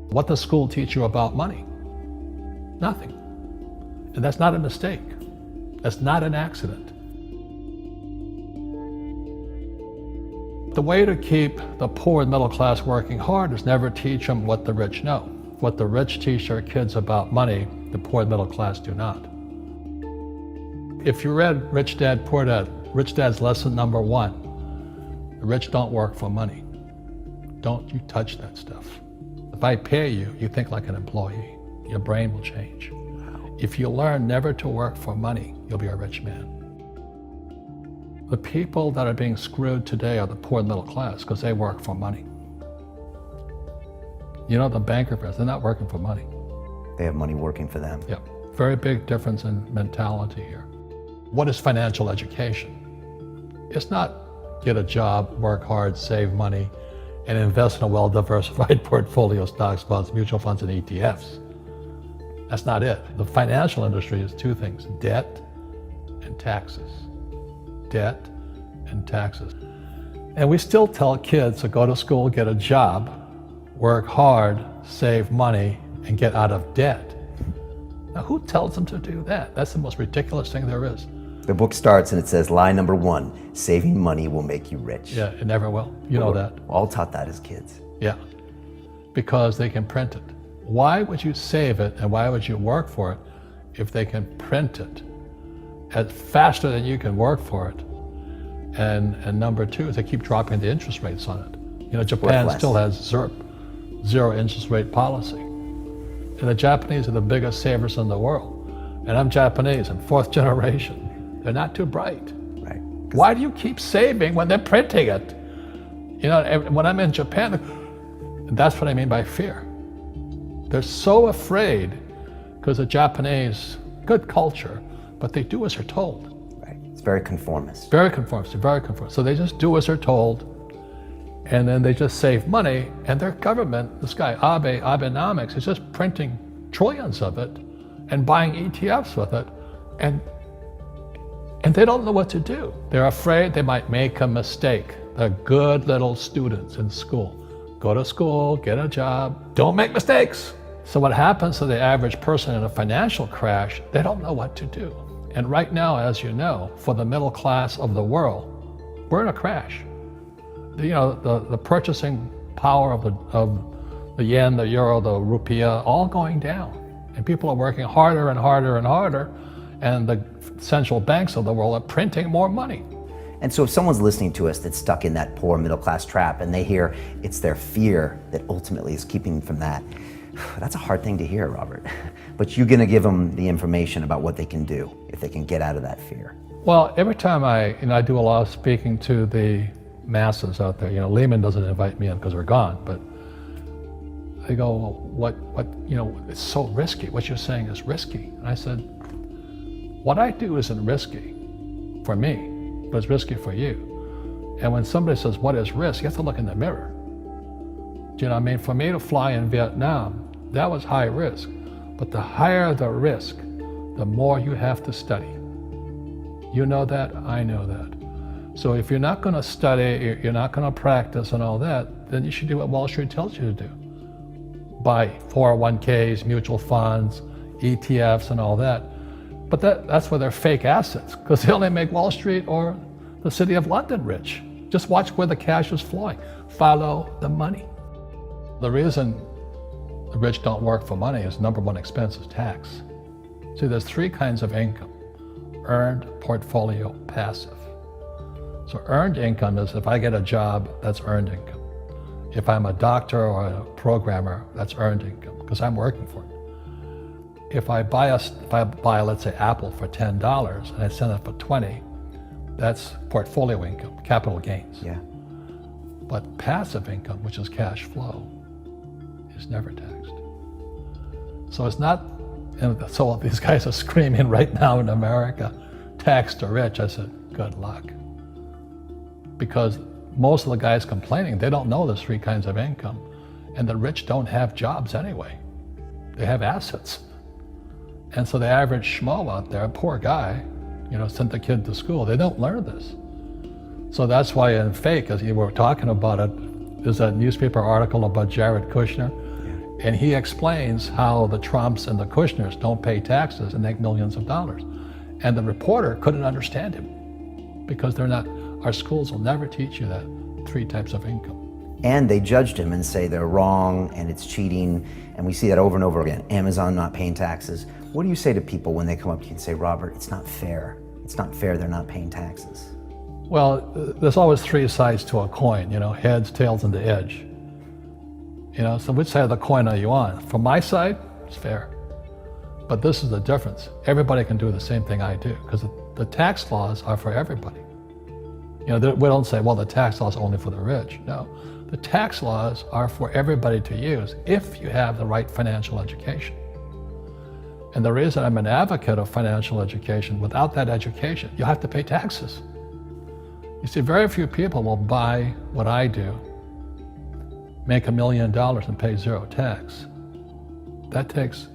What does school teach you about money? Nothing. And that's not a mistake. That's not an accident. The way to keep the poor and middle class working hard is never teach them what the rich know. What the rich teach their kids about money, the poor and middle class do not. If you read Rich Dad, Poor Dad, Rich Dad's lesson number 1, the rich don't work for money. Don't you touch that stuff. If I pay you, you think like an employee. Your brain will change. If you learn never to work for money, you'll be a rich man. The people that are being screwed today are the poor and middle class because they work for money. You know, the banker friends, they're not working for money. They have money working for them. Yeah, very big difference in mentality here. What is financial education? It's not get a job, work hard, save money, and invest in a well-diversified portfolio of stocks, bonds, mutual funds, and ETFs. That's not it. The financial industry is 2 things, debt and taxes. Debt and taxes. And we still tell kids to go to school, get a job, work hard, save money, and get out of debt. Now, who tells them to do that? That's the most ridiculous thing there is. The book starts and it says, lie number 1, saving money will make you rich. Yeah, it never will. You know that. We're all taught that as kids. Yeah, because they can print it. Why would you save it and why would you work for it if they can print it faster than you can work for it? And number 2 is they keep dropping the interest rates on it. You know, Japan still has zero interest rate policy. And the Japanese are the biggest savers in the world. And I'm Japanese and 4th generation. They're not too bright. Right. Why do you keep saving when they're printing it? You know, when I'm in Japan, that's what I mean by fear. They're so afraid because the Japanese, good culture, but they do as they're told. Right. It's very conformist. Very conformist, very conformist. So they just do as they're told, and then they just save money, and their government, this guy Abenomics, is just printing trillions of it and buying ETFs with it, and they don't know what to do. They're afraid they might make a mistake. They're good little students in school. Go to school, get a job, don't make mistakes. So what happens to the average person in a financial crash, they don't know what to do. And right now, as you know, for the middle class of the world, we're in a crash. You know, the purchasing power of the yen, the euro, the rupiah, all going down. And people are working harder and harder and harder, and the central banks of the world are printing more money. And so if someone's listening to us that's stuck in that poor middle class trap and they hear it's their fear that ultimately is keeping them from that, that's a hard thing to hear, Robert. But you're going to give them the information about what they can do if they can get out of that fear. Well, every time I do a lot of speaking to the masses out there, you know, Lehman doesn't invite me in because we're gone, but they go, well, what, you know, it's so risky. What you're saying is risky. And I said, what I do isn't risky for me, but it's risky for you. And when somebody says, what is risk? You have to look in the mirror. Do you know what I mean? For me to fly in Vietnam, that was high risk. But the higher the risk, the more you have to study. You know that, I know that. So if you're not gonna study, you're not gonna practice and all that, then you should do what Wall Street tells you to do. Buy 401ks, mutual funds, ETFs and all that. But that's where they're fake assets, because they only make Wall Street or the City of London rich. Just watch where the cash is flowing. Follow the money. The reason the rich don't work for money is number 1 expense is tax. See, there's 3 kinds of income: earned, portfolio, passive. So earned income is if I get a job, that's earned income. If I'm a doctor or a programmer, that's earned income, because I'm working for it. If I buy, let's say, Apple for $10 and I sell it for $20, that's portfolio income, capital gains. Yeah. But passive income, which is cash flow, is never taxed. So it's not, and so these guys are screaming right now in America, tax the rich. I said, good luck. Because most of the guys complaining, they don't know there's 3 kinds of income. And the rich don't have jobs anyway. They have assets. And so the average schmo out there, a poor guy, you know, sent the kid to school, they don't learn this. So that's why in fake, as you were talking about it, there's a newspaper article about Jared Kushner. And he explains how the Trumps and the Kushners don't pay taxes and make millions of dollars. And the reporter couldn't understand him because they're not, our schools will never teach you that 3 types of income. And they judged him and say they're wrong and it's cheating. And we see that over and over again. Amazon not paying taxes. What do you say to people when they come up to you and say, Robert, it's not fair. It's not fair they're not paying taxes. Well, there's always 3 sides to a coin, you know, heads, tails, and the edge. You know, so which side of the coin are you on? From my side, it's fair. But this is the difference. Everybody can do the same thing I do because the tax laws are for everybody. You know, we don't say, well, the tax laws are only for the rich. No, the tax laws are for everybody to use if you have the right financial education. And the reason I'm an advocate of financial education, without that education, you have to pay taxes. You see, very few people will buy what I do, make $1 million and pay 0 tax. That takes,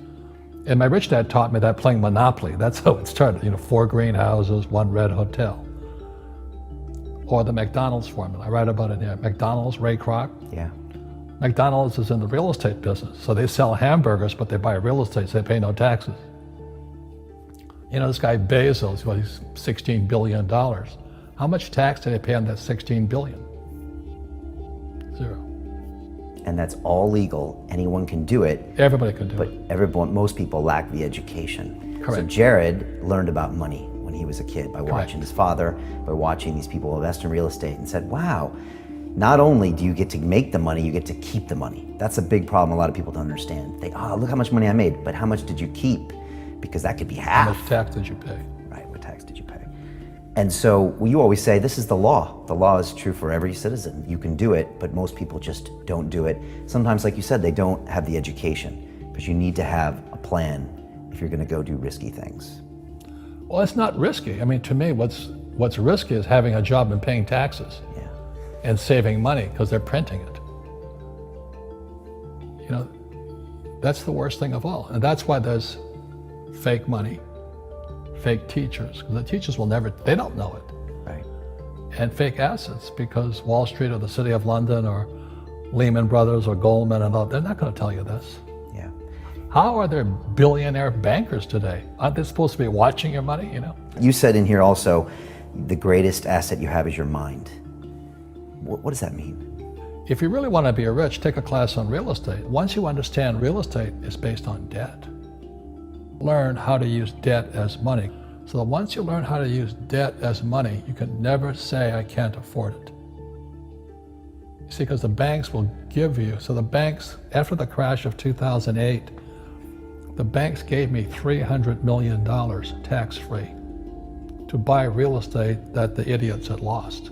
and my rich dad taught me that playing Monopoly. That's how it started, you know, 4 greenhouses, 1 red hotel. Or the McDonald's formula, I write about it here. McDonald's, Ray Kroc. Yeah. McDonald's is in the real estate business. So they sell hamburgers, but they buy real estate, so they pay no taxes. You know, this guy Bezos, well, he's $16 billion. How much tax did they pay on that $16 billion? 0. And that's all legal. Anyone can do it. Everybody can do but it. Most people lack the education. Correct. So Jared learned about money when he was a kid by watching his father, by watching these people invest in real estate, and said, wow, not only do you get to make the money, you get to keep the money. That's a big problem a lot of people don't understand. They, oh, look how much money I made, but how much did you keep? Because that could be half. How much tax did you pay? Right, what tax did you pay? And so you always say, this is the law. The law is true for every citizen. You can do it, but most people just don't do it. Sometimes, like you said, they don't have the education, but you need to have a plan if you're gonna go do risky things. Well, it's not risky. I mean, to me, what's risky is having a job and paying taxes. Yeah. And saving money because they're printing it. You know, that's the worst thing of all. And that's why there's fake money, fake teachers, because the teachers will never, they don't know it. Right. And fake assets, because Wall Street or the City of London or Lehman Brothers or Goldman and all, they're not going to tell you this. Yeah. How are there billionaire bankers today? Aren't they supposed to be watching your money, you know? You said in here also, the greatest asset you have is your mind. What does that mean? If you really want to be rich, take a class on real estate. Once you understand real estate is based on debt, learn how to use debt as money. So that once you learn how to use debt as money, you can never say, I can't afford it. You see, because the banks will give you, so the banks, after the crash of 2008, the banks gave me $300 million tax-free to buy real estate that the idiots had lost.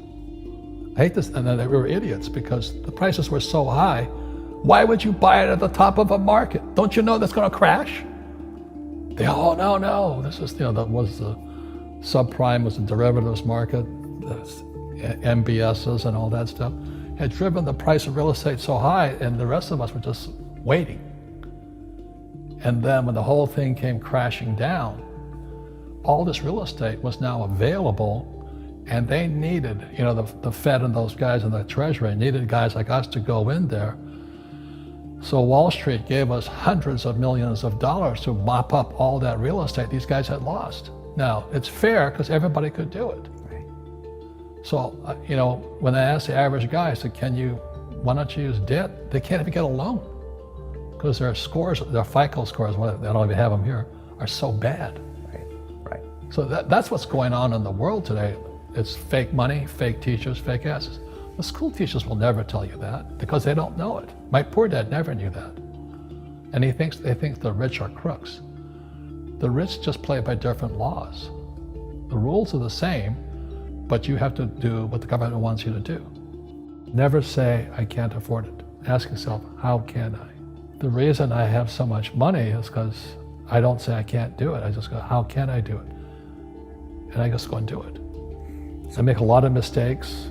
I hate this, and then they were idiots because the prices were so high. Why would you buy it at the top of a market? Don't you know that's going to crash? They, oh, no. This is, you know, that was the subprime, was the derivatives market, the MBSs and all that stuff. Had driven the price of real estate so high, and the rest of us were just waiting. And then when the whole thing came crashing down, all this real estate was now available. And they needed, you know, the Fed and those guys in the Treasury needed guys like us to go in there. So Wall Street gave us hundreds of millions of dollars to mop up all that real estate these guys had lost. Now, it's fair because everybody could do it. Right. So, you know, when I asked the average guy, I said, why don't you use debt? They can't even get a loan because their scores, their FICO scores, I don't even have them here, are so bad. Right. So that's what's going on in the world today. It's fake money, fake teachers, fake assets. The school teachers will never tell you that because they don't know it. My poor dad never knew that. And they think the rich are crooks. The rich just play by different laws. The rules are the same, but you have to do what the government wants you to do. Never say, I can't afford it. Ask yourself, how can I? The reason I have so much money is because I don't say I can't do it. I just go, how can I do it? And I just go and do it. I make a lot of mistakes,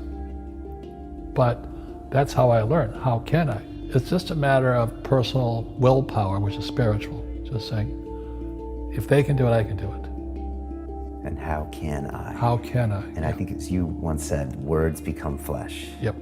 but that's how I learn. How can I? It's just a matter of personal willpower, which is spiritual. Just saying, if they can do it, I can do it. And how can I? How can I? And I think as you once said, words become flesh. Yep.